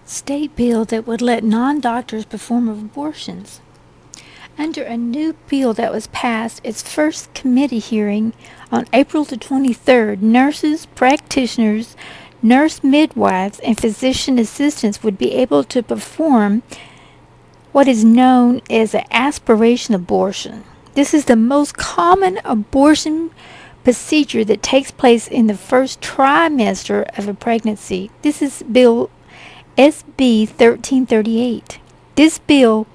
state bill that would let non-doctors perform abortions. Under a new bill that was passed its first committee hearing on April the 23rd, nurses, practitioners, nurse midwives, and physician assistants would be able to perform what is known as an aspiration abortion. This is the most common abortion procedure that takes place in the first trimester of a pregnancy. This is Bill SB 1338. This bill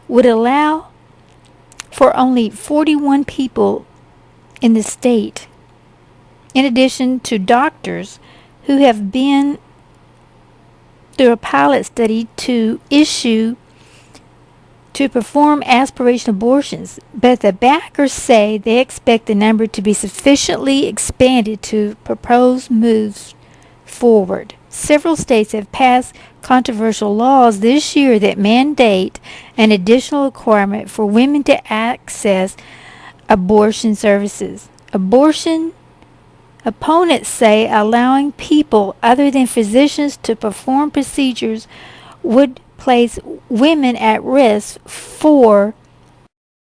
would allow for only 41 people in the state, in addition to doctors who have been through a pilot study to perform aspiration abortions, but the backers say they expect the number to be sufficiently expanded to propose moves forward. Several states have passed controversial laws this year that mandate an additional requirement for women to access abortion services. Abortion opponents say allowing people other than physicians to perform procedures would place women at risk for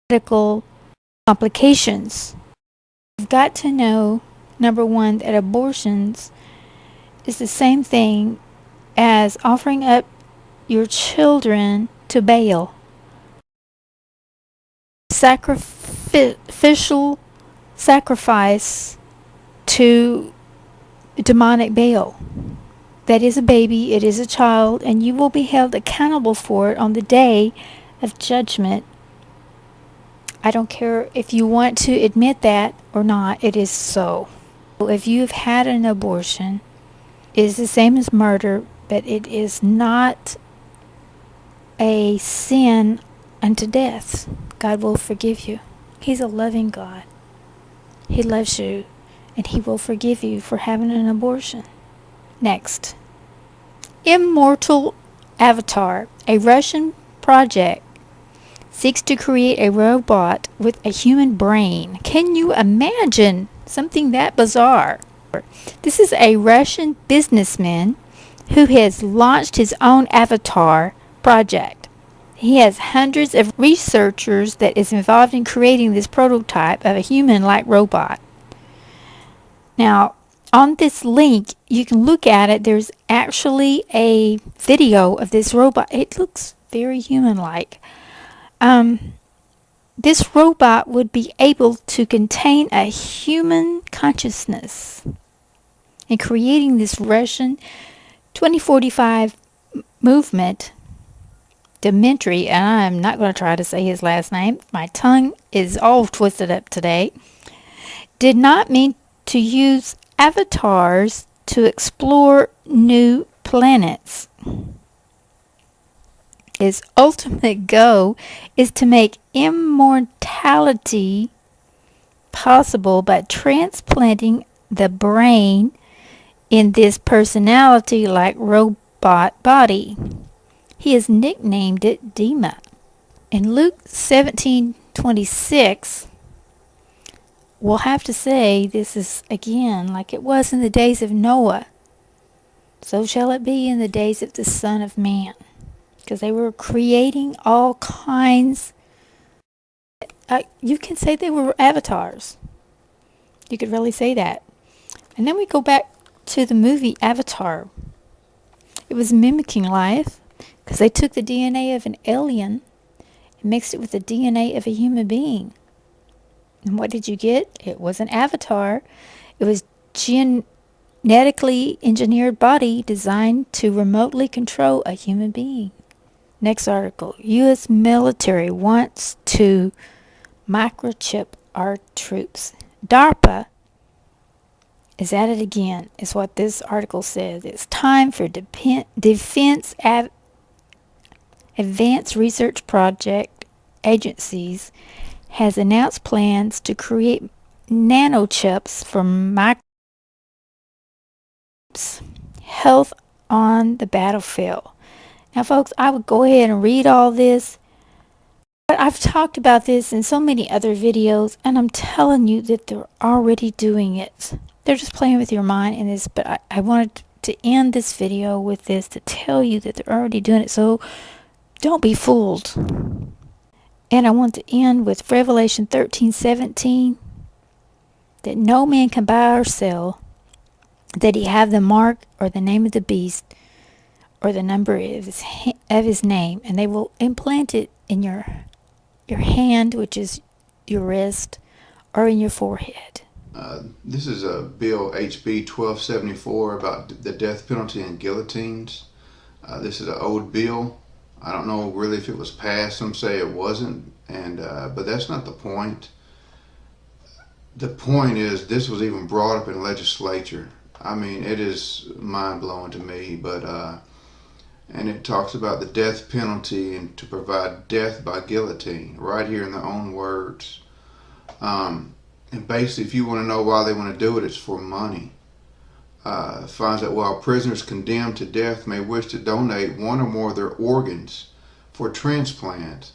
medical complications. You've got to know, number one, that abortions is the same thing as offering up your children to Baal. Sacrificial sacrifice to demonic Baal. That is a baby, it is a child, and you will be held accountable for it on the day of judgment. I don't care if you want to admit that or not, it is so. If you've had an abortion, it is the same as murder, but it is not a sin unto death. God will forgive you. He's a loving God. He loves you, and He will forgive you for having an abortion. Next, Immortal Avatar, a Russian project, seeks to create a robot with a human brain. Can you imagine something that bizarre? This is a Russian businessman who has launched his own avatar project. He has hundreds of researchers that is involved in creating this prototype of a human-like robot. Now, on this link, you can look at it. There's actually a video of this robot. It looks very human-like. This robot would be able to contain a human consciousness. In creating this Russian 2045 movement, Dmitry, and I'm not going to try to say his last name, my tongue is all twisted up today, did not mean to use avatars to explore new planets. His ultimate goal is to make immortality possible by transplanting the brain in this personality-like robot body. He has nicknamed it Dima. In Luke 17:26, we'll have to say this is again like it was in the days of Noah. So shall it be in the days of the Son of Man. Because they were creating all kinds. You can say they were avatars. You could really say that. And then we go back to the movie Avatar. It was mimicking life because they took the DNA of an alien and mixed it with the DNA of a human being. And what did you get? It was an avatar. It was genetically engineered body designed to remotely control a human being. Next article. U.S. military wants to microchip our troops. DARPA is at it again, is what this article says. It's time for Defense Advanced Research Project Agencies has announced plans to create nanochips for health on the battlefield. Now, folks, I would go ahead and read all this, but I've talked about this in so many other videos, and I'm telling you that they're already doing it. They're just playing with your mind in this, but I wanted to end this video with this to tell you that they're already doing it, so don't be fooled. And I want to end with Revelation 13:17, that no man can buy or sell, that he have the mark or the name of the beast or the number of his name, and they will implant it in your hand, which is your wrist, or in your forehead. This is a Bill HB 1274 about the death penalty and guillotines. This is an old bill. I don't know really if it was passed. Some say it wasn't, but that's not the point. The point is this was even brought up in legislature. I mean, it is mind-blowing to me, and it talks about the death penalty and to provide death by guillotine right here in their own words. And basically, if you want to know why they want to do it, it's for money. Finds that while prisoners condemned to death may wish to donate one or more of their organs for transplant,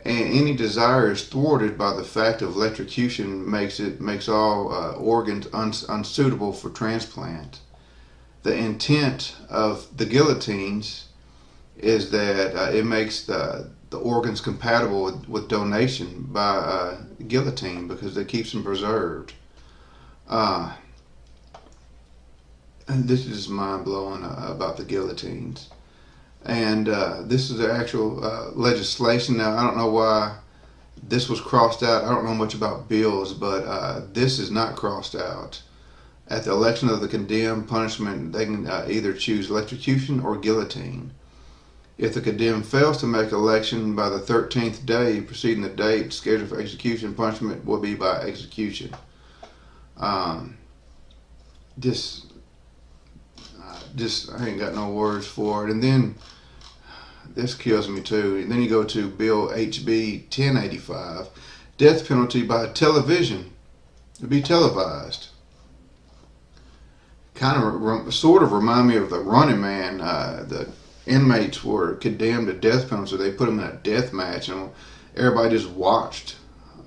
and any desire is thwarted by the fact of electrocution makes all organs unsuitable for transplant. The intent of the guillotines is that it makes the organs compatible with donation by guillotine, because it keeps them preserved. And this is mind-blowing about the guillotines. And this is the actual legislation. Now, I don't know why this was crossed out. I don't know much about bills, but this is not crossed out. At the election of the condemned, punishment, they can either choose electrocution or guillotine. If the condemned fails to make election by the 13th day preceding the date scheduled for execution, punishment will be by execution. Just I ain't got no words for it. And then this kills me too. And then you go to Bill HB 1085, death penalty by television. To be televised. Sort of remind me of the Running Man. The inmates were condemned to death penalty, so they put them in a death match, and everybody just watched.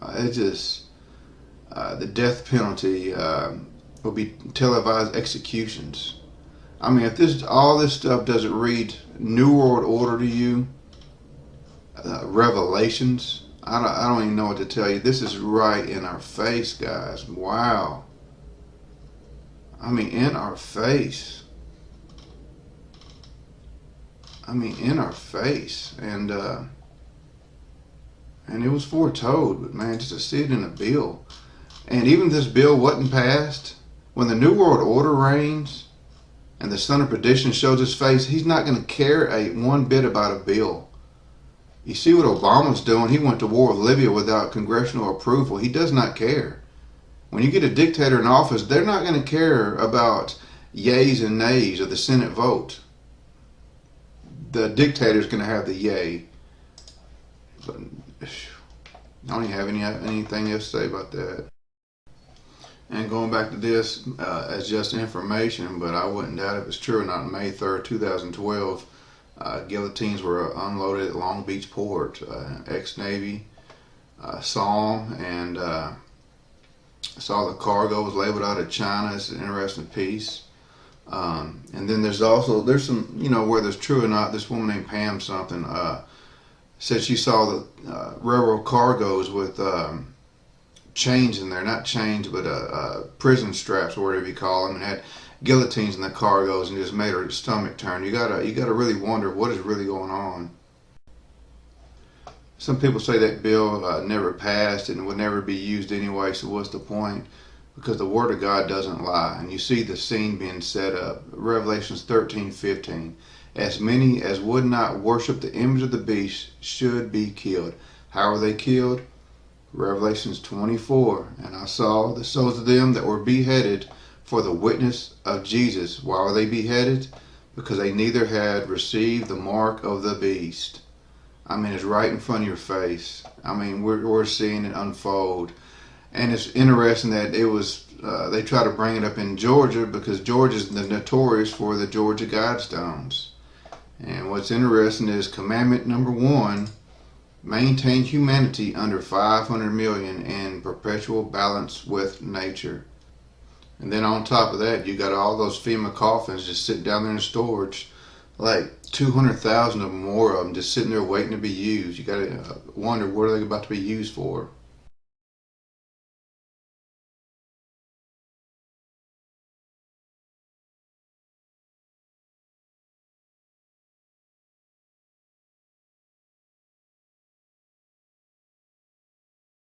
The death penalty will be televised executions. I mean, if all this stuff doesn't read New World Order to you, Revelations, I don't even know what to tell you. This is right in our face, guys. Wow. I mean, in our face. In our face. And it was foretold, but man, just to see it in a bill. And even if this bill wasn't passed, when the New World Order reigns and the Son of Perdition shows his face, he's not going to care one bit about a bill. You see what Obama's doing? He went to war with Libya without congressional approval. He does not care. When you get a dictator in office, they're not going to care about yays and nays of the Senate vote. The dictator's going to have the yay. But I don't even have anything else to say about that. And going back to this as just information, but I wouldn't doubt if it's true or not. On May 3rd, 2012, guillotines were unloaded at Long Beach Port. Ex-Navy saw them and saw the cargo was labeled out of China. It's an interesting piece. And then there's some, whether it's true or not, this woman named Pam something said she saw the railroad cargoes with chains in there, not chains, but prison straps or whatever you call them, and had guillotines in the cargoes, and just made her stomach turn. You gotta really wonder what is really going on. Some people say that bill never passed and would never be used anyway, so what's the point? Because the Word of God doesn't lie. And you see the scene being set up. Revelations 13:15. As many as would not worship the image of the beast should be killed. How are they killed? Revelations 24. And I saw the souls of them that were beheaded for the witness of Jesus. Why were they beheaded? Because they neither had received the mark of the beast. It's right in front of your face. We're seeing it unfold. And it's interesting that it was, they try to bring it up in Georgia because Georgia's notorious for the Georgia Guidestones. And what's interesting is commandment number 1, maintain humanity under 500 million in perpetual balance with nature. And then on top of that, you got all those FEMA coffins just sitting down there in storage, like 200,000 or more of them just sitting there waiting to be used. You got to wonder what are they about to be used for.